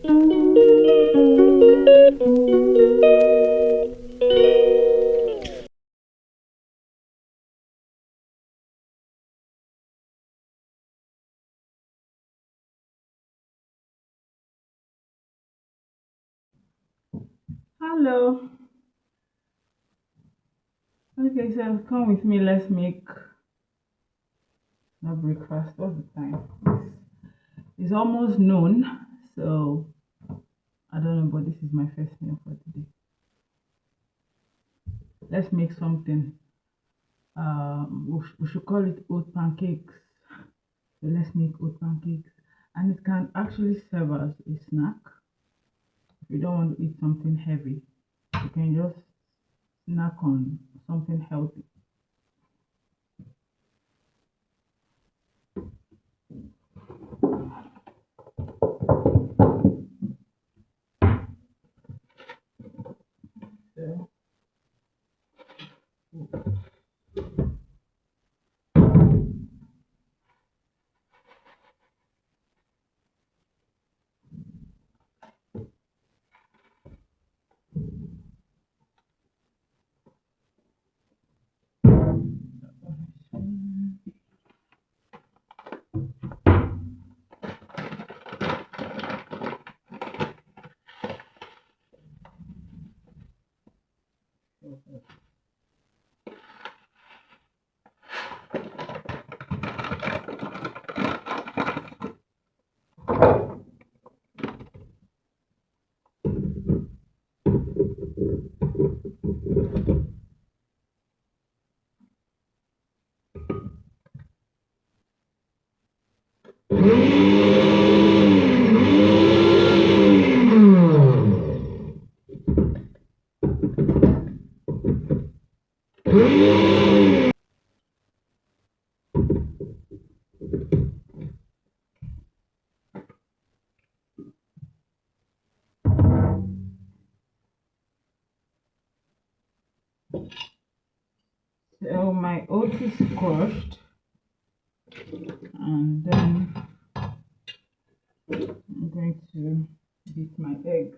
Hello. Okay, so come with me. Let's make a breakfast. What's the time? It's almost noon, so I don't know, but this is my first meal for today. Let's make something. We should call it oat pancakes. So let's make oat pancakes, and it can actually serve as a snack. If you don't want to eat something heavy, you can just snack on something healthy. So, so my oat is crushed, and then I'm going to beat my eggs.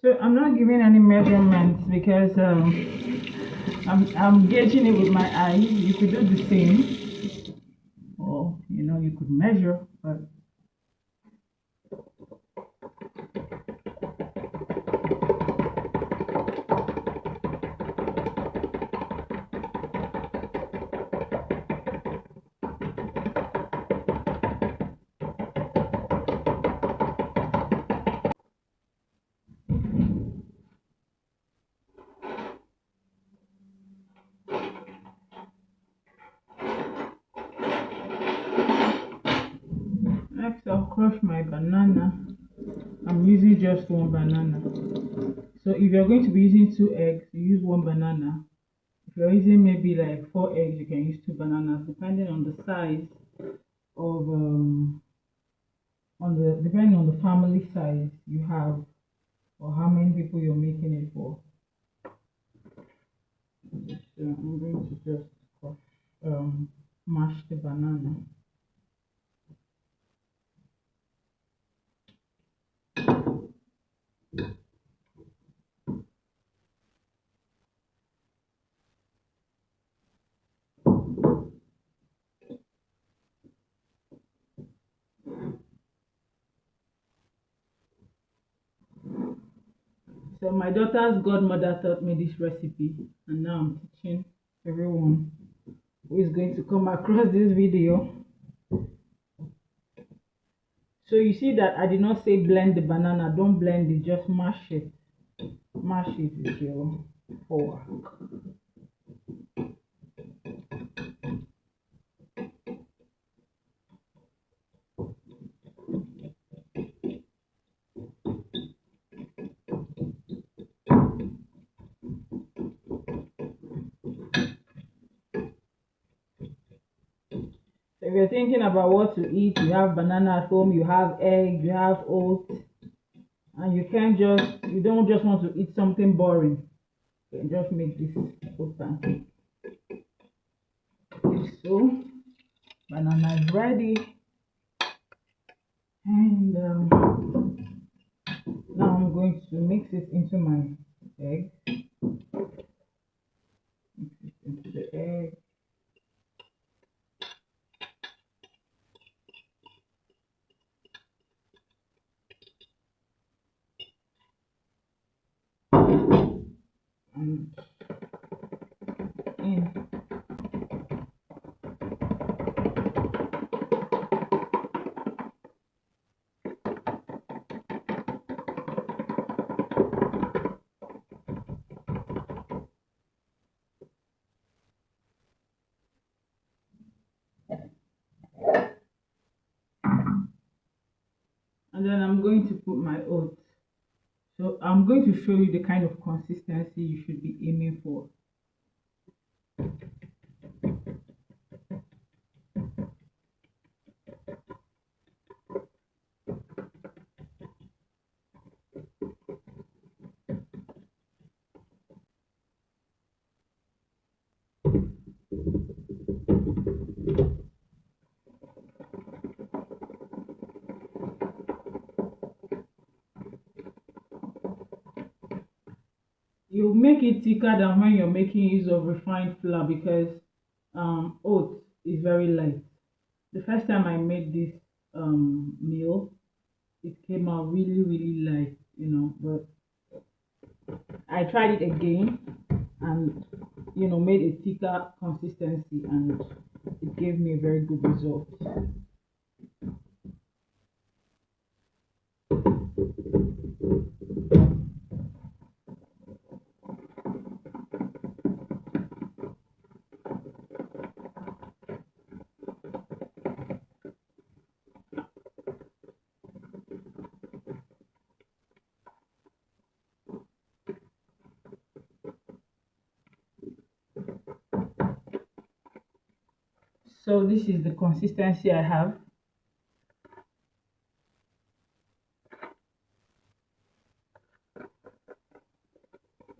So I'm not giving any measurements because I'm gauging it with my eyes. You could do the same, or you could measure, but next I'll crush my banana. I'm using just one banana. So if you're going to be using two eggs, you use one banana. If you're using maybe like four eggs, you can use two bananas, depending on the size of depending on the family size you have or how many people you're making it for. So I'm going to just mash the banana. So my daughter's godmother taught me this recipe, and now I'm teaching everyone who is going to come across this video. So you see that I did not say blend the banana. Don't blend it, just mash it. Mash it with your fork. So if you're thinking about what to eat, you have banana at home, you have egg, you have oats, and you don't just want to eat something boring. You can just make this oat pancake. So banana is ready, and now I'm going to mix it into my egg. Mix it into the egg. And in. And then I'm going to put my oats. So I'm going to show you the kind of consistency you should be aiming for. You make it thicker than when you're making use of refined flour because oats is very light. The first time I made this meal, it came out really, really light, but I tried it again and made a thicker consistency, and it gave me a very good result. So this is the consistency I have.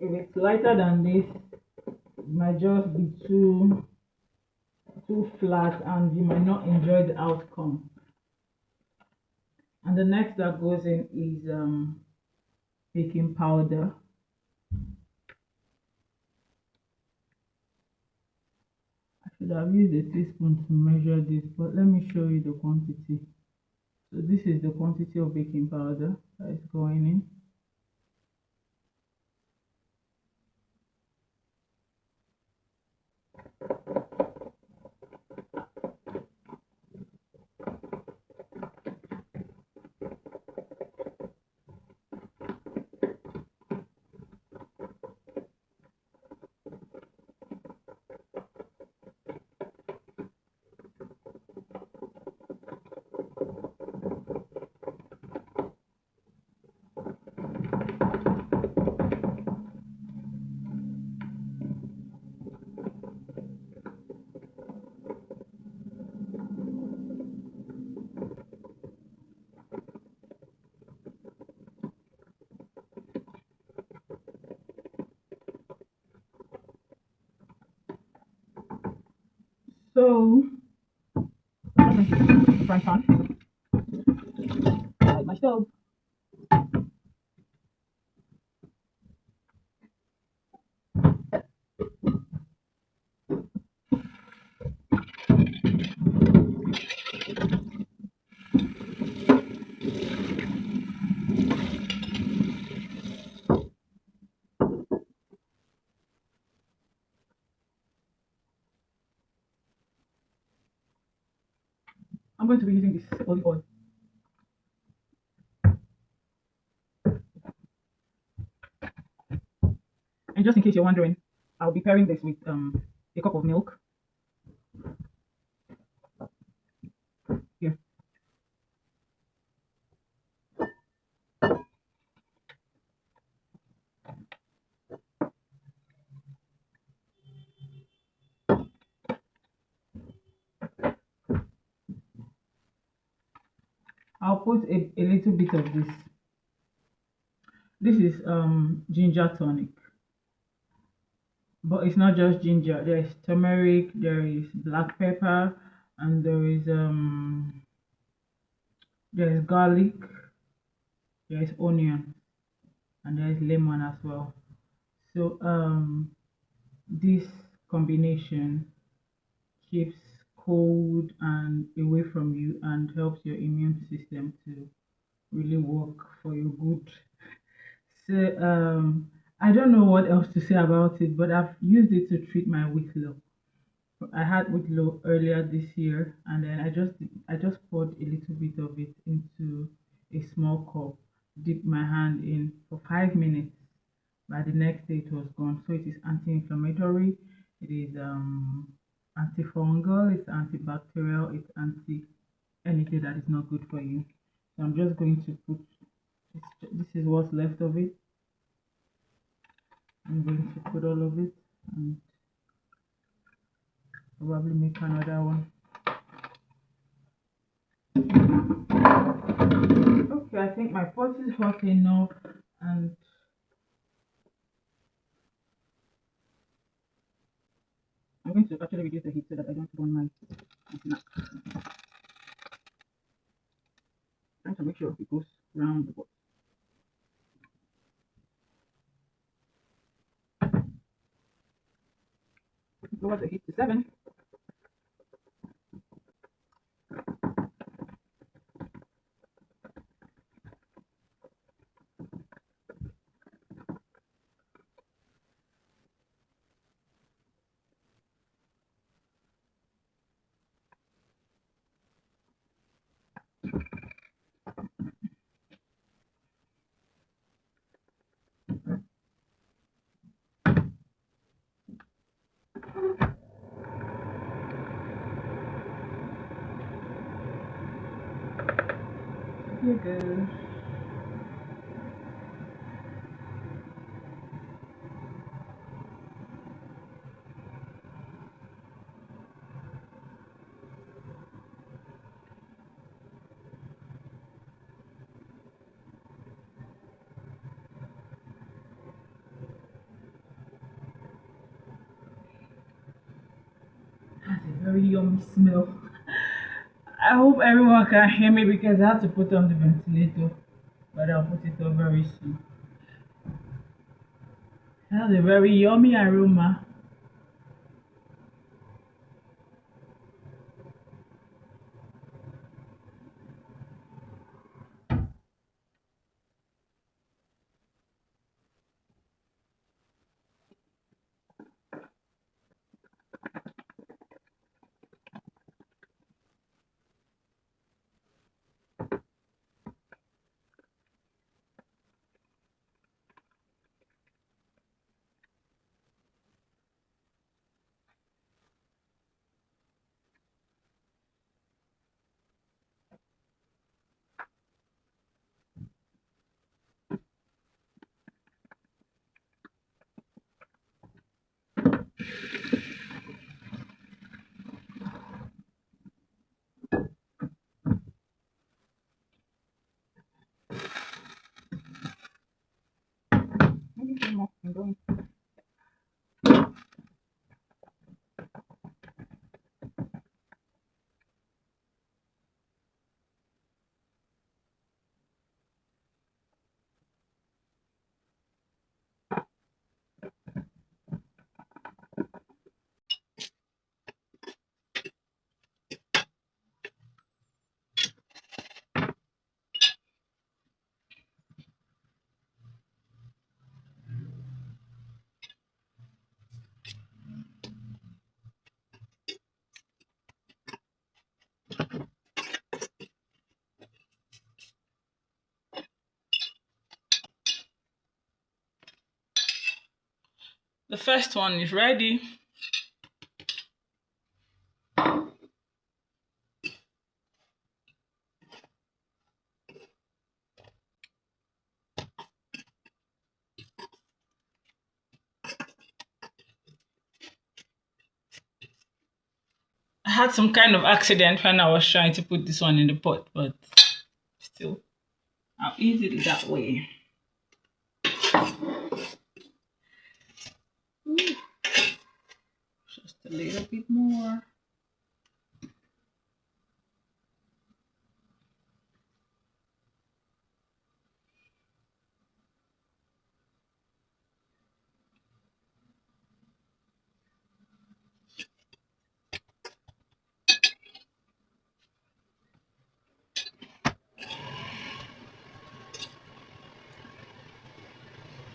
If it's lighter than this, it might just be too flat and you might not enjoy the outcome. And the next that goes in is baking powder. I should have used a teaspoon to measure this, but let me show you the quantity. So this is the quantity of baking powder that is going in. So I'm going to put the frying pan, light my stove. I'm going to be using this olive oil. And just in case you're wondering, I'll be pairing this with a cup of milk. Here. I'll put a little bit of this. This is ginger tonic, but it's not just ginger. There's turmeric, there is black pepper, and there is garlic, there is onion, and there is lemon as well. So this combination keeps cold and away from you and helps your immune system to really work for your good. So I don't know what else to say about it, but I've used it to treat my weight low. I had weight low earlier this year, and then I just poured a little bit of it into a small cup, dipped my hand in for 5 minutes. By the next day, it was gone. So it is anti-inflammatory, it is antifungal, it's antibacterial, it's anti anything that is not good for you. So I'm just going to put this is what's left of it. I'm going to put all of it and probably make another one. Okay, I think my pot is hot enough, and I'm going to actually reduce the heat so that I don't burn my snack. Trying to make sure it goes round the pot. Lower the heat to 7. Here goes. That's a very yummy smell. I hope everyone can hear me because I have to put on the ventilator, but I'll put it on very soon. That's a very yummy aroma. Maybe some more. I'm going. The first one is ready. I had some kind of accident when I was trying to put this one in the pot, but So I'll eat it that way. Ooh, just a little bit more.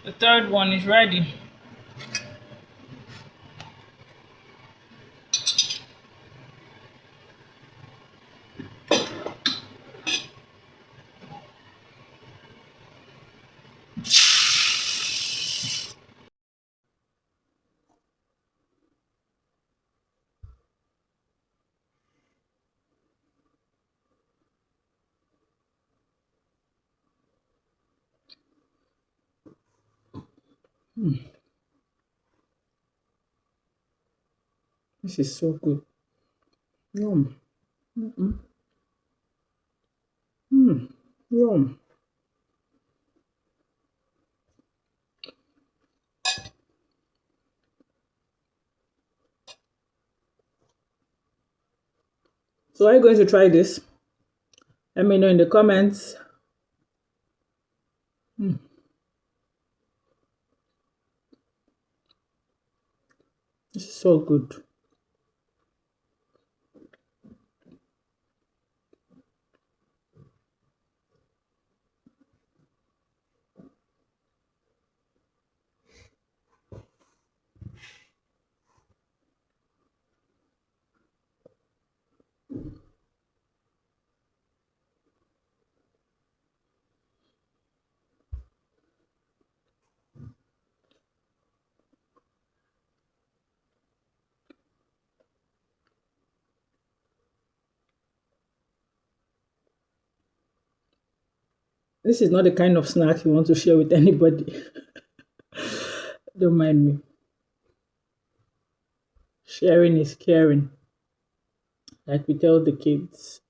The third one is ready. This is so good. Yum. Mm-mm. Yum. So are you going to try this? Let me know in the comments. This is so good. This is not the kind of snack you want to share with anybody. Don't mind me. Sharing is caring, like we tell the kids.